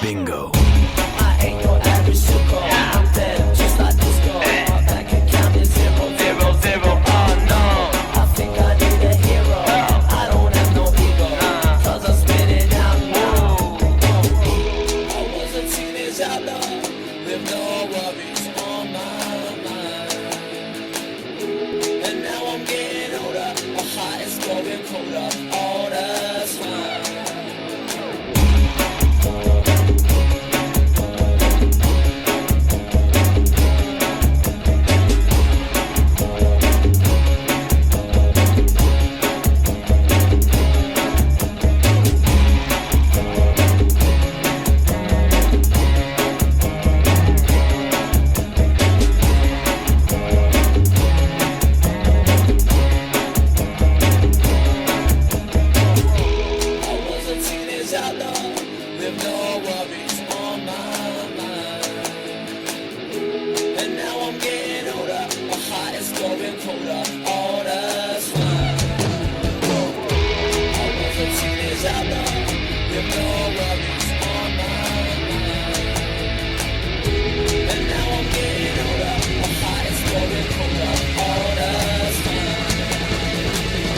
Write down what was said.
Bingo. I ain't your average sucker. I'm dead, just like disco. My bank account is 0, 0, 0. Oh no. I think I need a hero. I don't have no ego. Cause I'm spinning out now. I was a teenage outlaw with no worries on my mind. And now I'm getting older. My heart is growing colder all the time. With no worries on my mind. And now I'm getting older. My heart is growing colder all the time. I was a teenage outlaw with no